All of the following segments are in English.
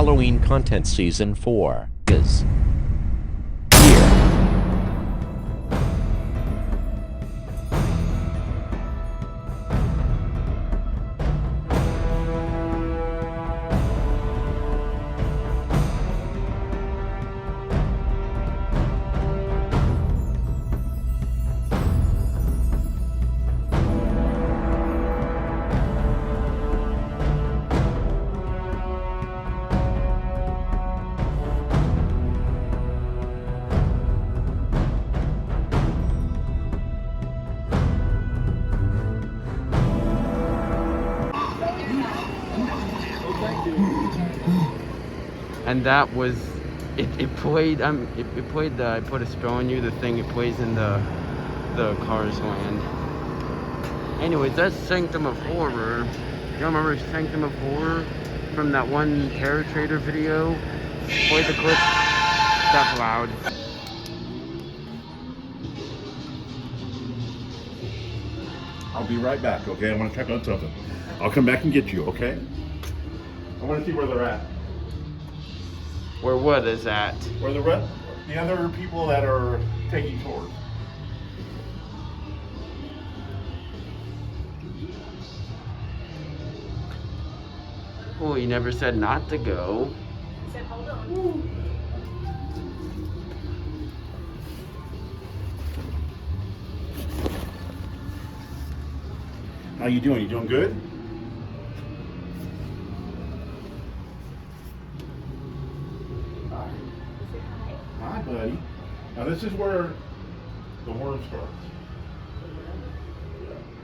Halloween content season 4 is here. And that was it played it played the I Put a Spell on You, the thing it plays in the Cars land. Anyways, that's Sanctum of Horror. You remember Sanctum of Horror from that one Terror Trader video? Play the clip. That's loud. I'll be right back, okay? I want to check out something. I'll come back and get you, okay? I want to see where they're at. Where what is that? Where the other people that are taking tours. Oh, you never said not to go. I said, hold on. How you doing? You doing good? Hi, buddy. Now this is where the worm starts.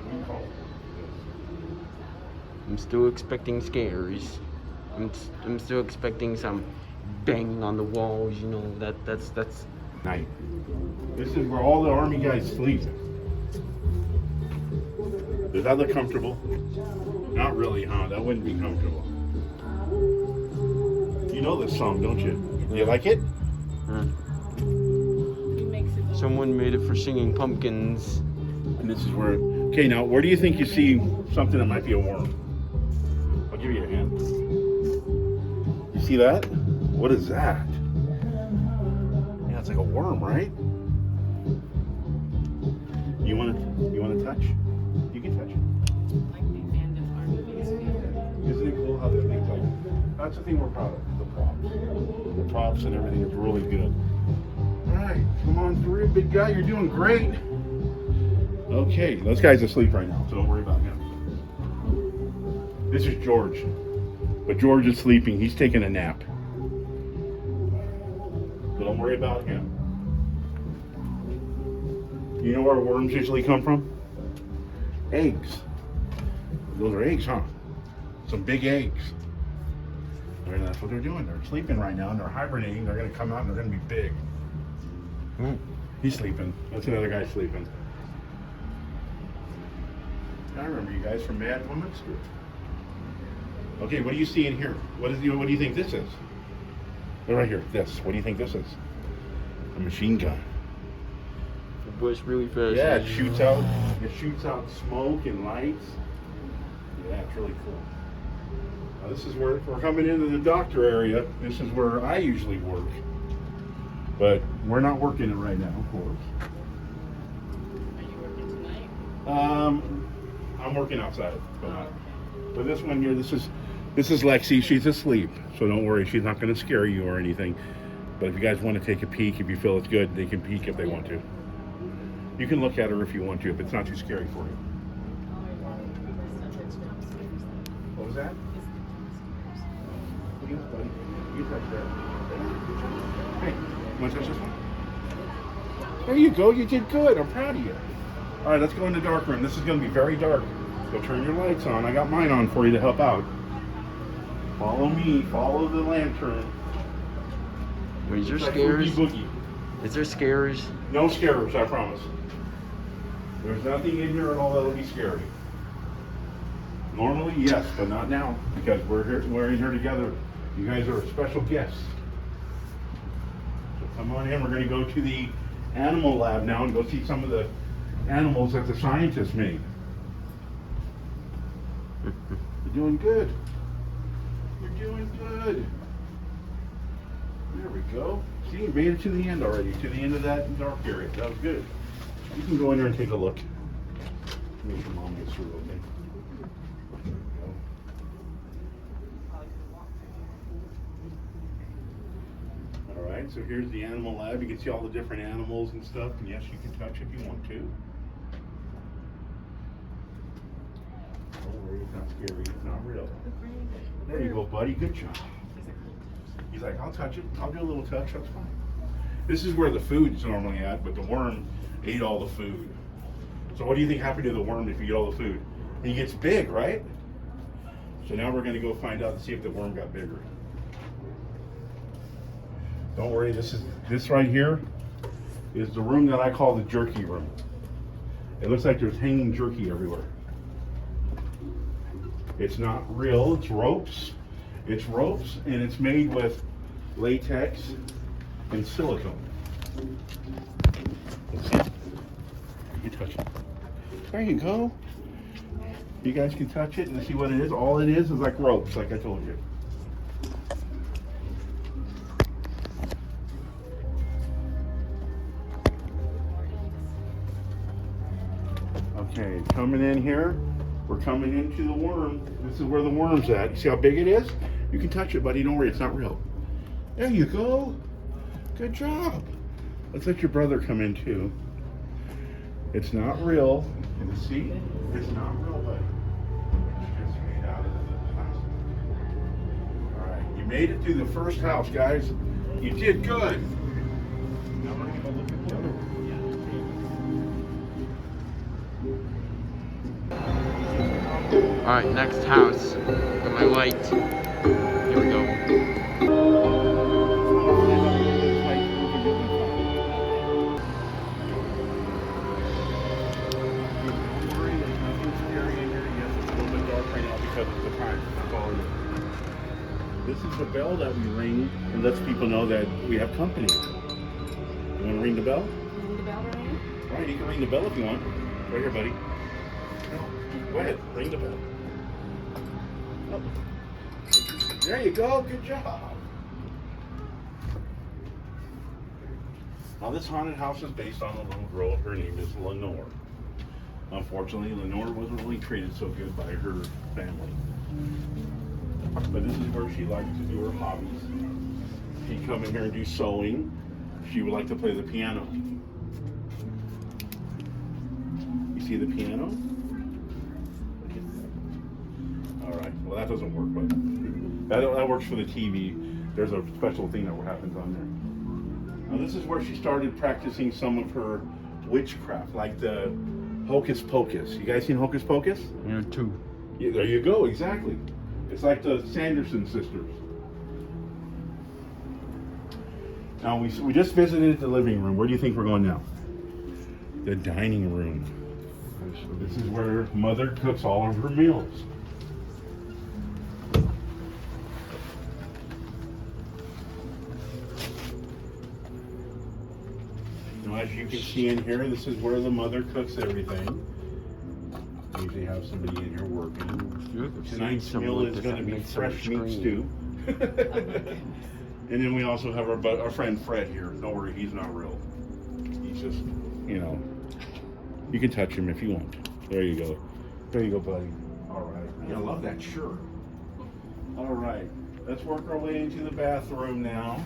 What do you call it? I'm still expecting scares. I'm still expecting some banging on the walls. You know that's Night. This is where all the army guys sleep. Does that look comfortable? Not really, huh? That wouldn't be comfortable. You know this song, don't you? You like it? Someone made it for singing pumpkins. And this is where. Okay, now where do you think you see something that might be a worm? I'll give you a hand. You see that? What is that? Yeah, it's like a worm, right? You want to touch? You can touch it. Like the abandoned army base fear. Isn't it cool how they're things like? That's the thing we're proud of. The props. The props and everything is really good. All right, come on through, big guy. You're doing great. Okay, those guys are asleep right now, so don't worry about him. This is George, but George is sleeping. He's taking a nap. So don't worry about him. You know where worms usually come from? Eggs. Those are eggs, huh? Some big eggs. And that's what they're doing. They're sleeping right now, and they're hibernating. They're going to come out, and they're going to be big. He's sleeping. That's another guy sleeping. I remember you guys from Mad Women's Group. Okay, what do you see in here? What do you think this is? Look right here. This. What do you think this is? A machine gun. It was really fast. Yeah, it shoots out smoke and lights. Yeah, it's really cool. Now this is where we're coming into the doctor area. This is where I usually work. But we're not working it right now, of course. Are you working tonight? I'm working outside, but this one here, this is Lexi. She's asleep, so don't worry. She's not going to scare you or anything. But if you guys want to take a peek, if you feel it's good, they can peek if they want to. You can look at her if you want to, if it's not too scary for you. What was that? Yes, buddy. You touch that. Hey, you want to touch this one? There you go. You did good. I'm proud of you. All right, let's go in the dark room. This is going to be very dark. So turn your lights on. I got mine on for you to help out. Follow me. Follow the lantern. Wait, is there It's like scares? Oogie Boogie. Is there scares? No scares, I promise. There's nothing in here at all that'll be scary. Normally, yes, but not now, because we're in here together. You guys are special guests. So come on in. We're going to go to the animal lab now and go see some of the animals that the scientists made. You're doing good. You're doing good. There we go. See, you made it to the end already, to the end of that dark area. That was good. You can go in there and take a look. Make sure Mom gets through, okay? There we go. All right, so here's the animal lab. You can see all the different animals and stuff. And yes, you can touch if you want to. Don't worry, it's not scary. It's not real. There you go, buddy. Good job. He's like, I'll touch it. I'll do a little touch. That's fine. This is where the food's normally at, but the worm ate all the food. So what do you think happened to the worm if you get all the food? He gets big, right? So now we're going to go find out and see if the worm got bigger. Don't worry. This right here is the room that I call the jerky room. It looks like there's hanging jerky everywhere. It's not real. It's ropes. It's ropes, and it's made with latex and silicone. You touch it. There you go. You guys can touch it and see what it is. All it is like ropes, like I told you. Okay, coming in here. We're coming into the worm. This is where the worm's at. You see how big it is? You can touch it, buddy. Don't worry, it's not real. There you go. Good job. Let's let your brother come in too. It's not real. And see? It's not real, buddy. It's just made out of the plastic. All right, you made it through the first house, guys. You did good. Now we're gonna go look at the other one. Alright, next house. Got my light. Here we go. This is the bell that we ring and lets people know that we have company. You want to ring the bell? Ring the bell, Ryan? Right, you can ring the bell if you want. Right here, buddy. Go ahead, ring the bell. Oh. There you go, good job. Now this haunted house is based on a little girl. Her name is Lenore. Unfortunately, Lenore wasn't really treated so good by her family. But this is where she liked to do her hobbies. She'd come in here and do sewing. She would like to play the piano. You see the piano? All right, well that doesn't work, but that works for the TV. There's a special thing that happens on there. Now this is where she started practicing some of her witchcraft, like the Hocus Pocus. You guys seen Hocus Pocus? Yeah, two. Yeah, there you go, exactly. It's like the Sanderson sisters. Now we just visited the living room. Where do you think we're going now? The dining room. This is where Mother cooks all of her meals. Now as you can see in here, this is where the Mother cooks everything. Usually have somebody in here working. Tonight's meal is going to be fresh meat stew. And then we also have our friend Fred here. Don't worry, he's not real. He's just, you know, you can touch him if you want. There you go. There you go, buddy. All right. I love that shirt. All right. Let's work our way into the bathroom now.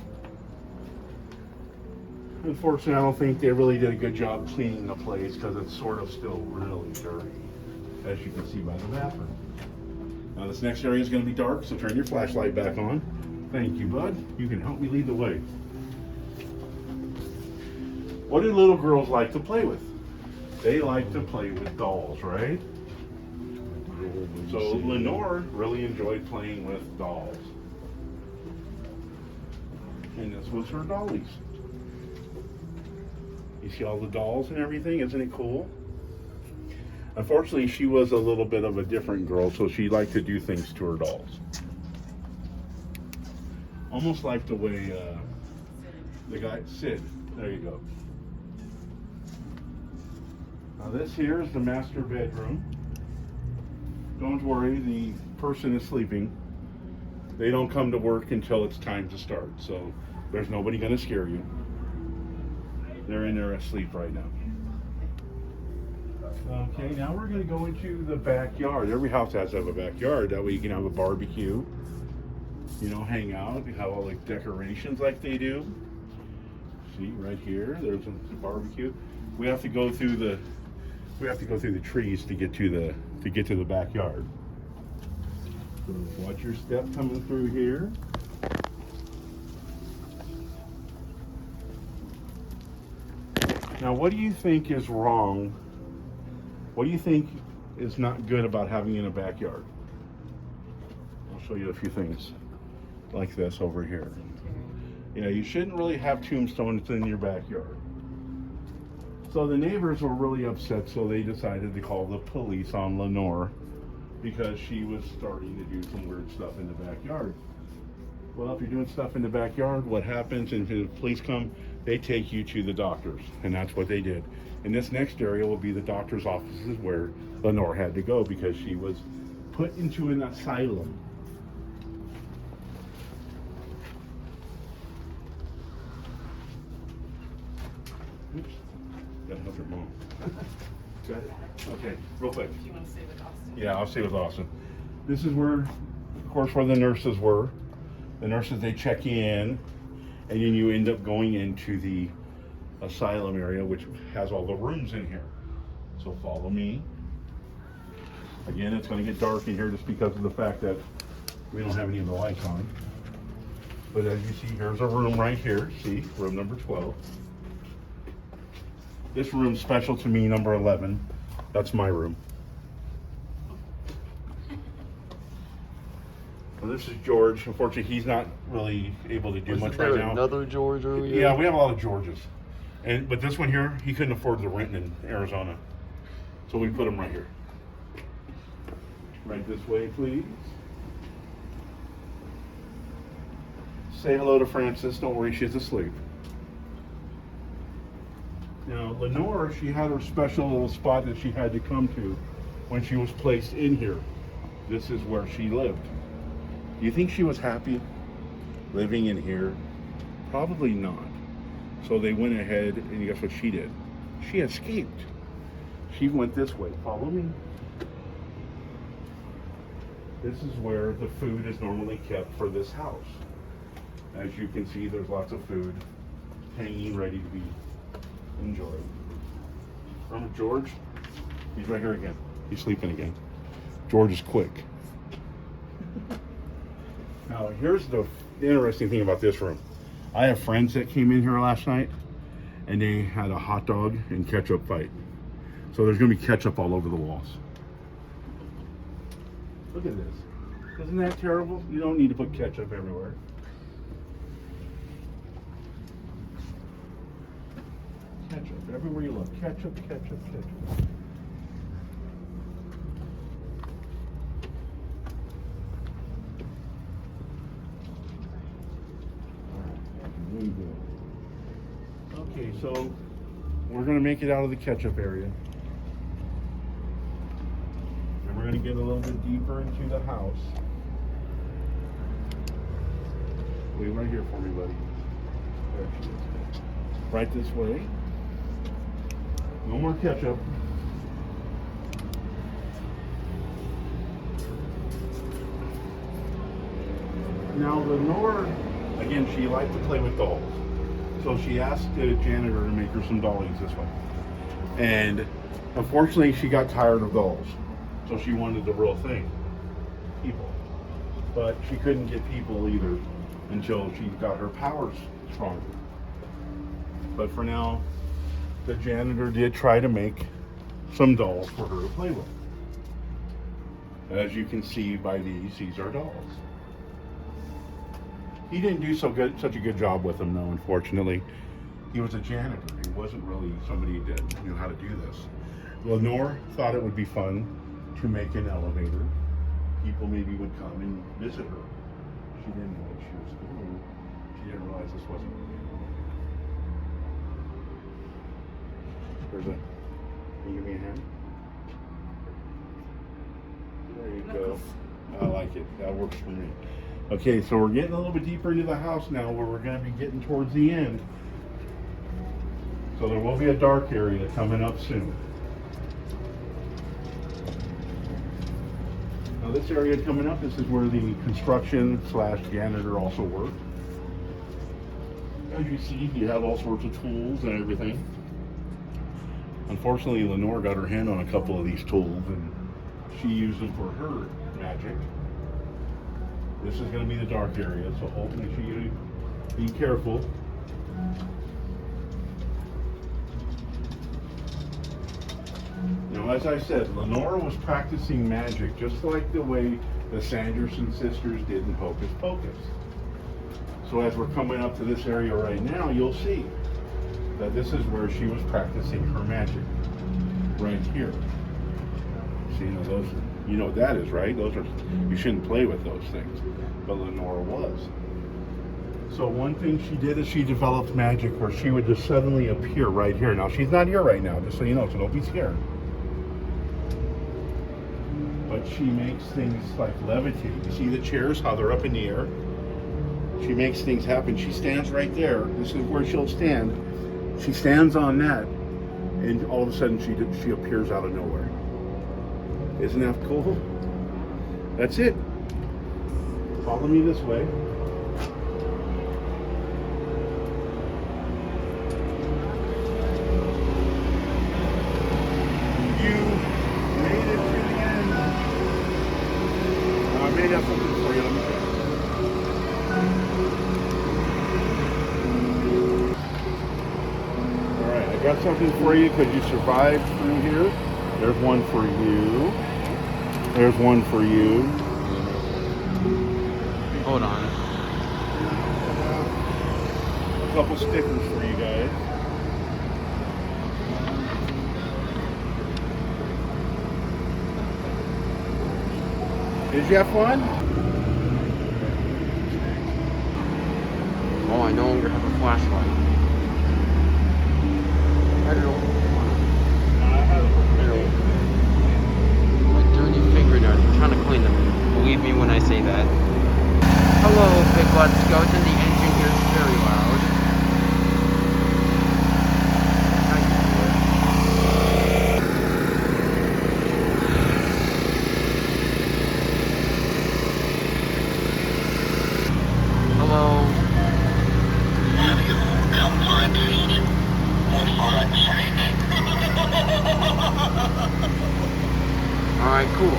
Unfortunately, I don't think they really did a good job cleaning the place because it's sort of still really dirty, as you can see by the bathroom. Now this next area is going to be dark, so turn your flashlight back on. Thank you, bud. You can help me lead the way. What do little girls like to play with? They like to play with dolls, right? So Lenore really enjoyed playing with dolls. And this was her dollies. You see all the dolls and everything? Isn't it cool? Unfortunately, she was a little bit of a different girl, so she liked to do things to her dolls. Almost like the way the guy, Sid, there you go. Now this here is the master bedroom. Don't worry, the person is sleeping. They don't come to work until it's time to start. So There's nobody going to scare you. They're in there asleep right now. Okay, now we're going to go into the backyard. Every house has to have a backyard. That way you can have a barbecue, you know, hang out, you have all the decorations like they do. See, right here, there's a barbecue. We have to go through the trees to get to the backyard. So watch your step coming through here. Now, what do you think is wrong? What do you think is not good about having in a backyard? I'll show you a few things like this over here. You know, you shouldn't really have tombstones in your backyard. So the neighbors were really upset, so they decided to call the police on Lenore because she was starting to do some weird stuff in the backyard. Well, if you're doing stuff in the backyard, what happens, and if the police come, they take you to the doctors, and that's what they did. And this next area will be the doctor's offices where Lenore had to go because she was put into an asylum. Oops, gotta help your mom. Got it? Okay, real quick. Do you want to stay with Austin? Yeah, I'll stay with Austin. This is where, of course, where the nurses were. The nurses, they check you in, and then you end up going into the asylum area, which has all the rooms in here. So follow me. Again, it's going to get dark in here just because of the fact that we don't have any of the lights on. But as you see, here's a room right here. See, room number 12. This room's special to me, number 11. That's my room. Well, this is George. Unfortunately, he's not really able to do much right now. Another George over here? Yeah, we have a lot of Georges. But this one here, he couldn't afford the rent in Arizona. So we put him right here. Right this way, please. Say hello to Frances. Don't worry, she's asleep. Now, Lenore, she had her special little spot that she had to come to when she was placed in here. This is where she lived. Do you think she was happy living in here? Probably not. So they went ahead, and guess what she did? She escaped. She went this way. Follow me. This is where the food is normally kept for this house. As you can see, there's lots of food hanging ready to be enjoyed. Remember George? He's right here again. He's sleeping again. George is quick. Now, here's the interesting thing about this room. I have friends that came in here last night, and they had a hot dog and ketchup fight. So there's going to be ketchup all over the walls. Look at this. Isn't that terrible? You don't need to put ketchup everywhere. Ketchup. Everywhere you look. Ketchup, ketchup, ketchup. Okay, so we're going to make it out of the ketchup area. And we're going to get a little bit deeper into the house. Wait right here for me, buddy. There she is. Right this way. No more ketchup. Now, Lenore, again, she liked to play with dolls. So she asked the janitor to make her some dollies this way. And unfortunately, she got tired of dolls. So she wanted the real thing, people. But she couldn't get people either until she got her powers stronger. But for now, the janitor did try to make some dolls for her to play with. As you can see by these are dolls. He didn't do such a good job with them, though, unfortunately. He was a janitor. He wasn't really somebody that knew how to do this. Lenore thought it would be fun to make an elevator. People maybe would come and visit her. She didn't know what she was doing. She didn't realize this wasn't really. There's a. Can you give me a hand? There you go. I like it. That works for me. Okay, so we're getting a little bit deeper into the house now where we're going to be getting towards the end. So there will be a dark area coming up soon. Now this area coming up, this is where the construction slash janitor also worked. As you see, you have all sorts of tools and everything. Unfortunately, Lenore got her hand on a couple of these tools and she used them for her magic. This is going to be the dark area, so make sure you be careful. Now, as I said, Lenore was practicing magic just like the way the Sanderson sisters did in Hocus Pocus. So as we're coming up to this area right now, you'll see that this is where she was practicing her magic. Right here. See, those, you know what that is, right? Those are, you shouldn't play with those things. But Lenore was. So one thing she did is she developed magic where she would just suddenly appear right here. Now she's not here right now, just so you know, so don't be scared. But she makes things like levitate. You see the chairs, how they're up in the air? She makes things happen. She stands right there. This is where she'll stand. She stands on that, and all of a sudden she appears out of nowhere. Isn't that cool? That's it. Follow me this way. You made it to the end. I made up something for you. Let me check. Alright, I got something for you because you survived through here. There's one for you. There's one for you. Hold on. A couple stickers for you guys. Did you have fun? Oh, I no longer have a flashlight. I don't know. My dirty fingernails. I'm trying to clean them. Believe me when I say that. Hello, Big Blood Skeleton. The engine here is very loud. How you doing? Hello. Alright, cool.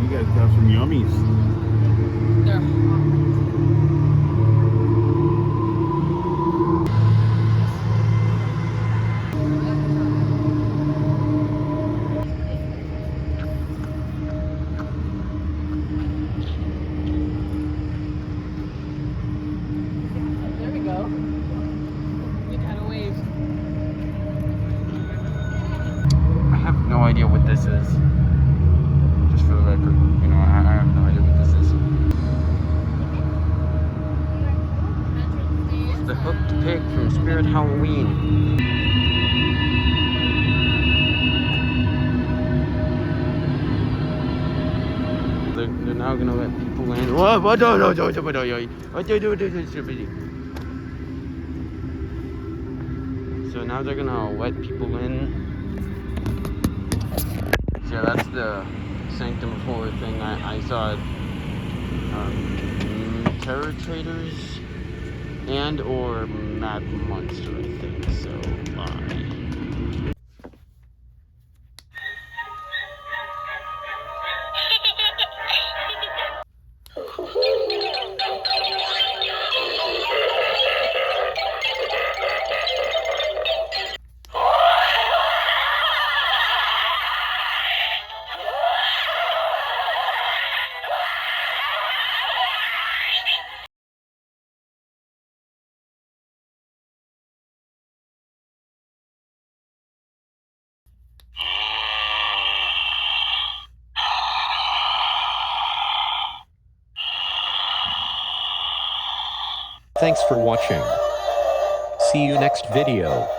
You guys got some yummies. There we go. You gotta wave. I have no idea what this is. Just for the record, you know, I have no idea what this is. It's the hooked pig from Spirit Halloween. They're now gonna let people in. So now they're gonna let people in. So yeah, that's the Sanctum of Horror thing. I saw Terror Traders and or Mad Monster, I think. So bye. Thanks for watching. See you next video.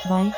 Bye.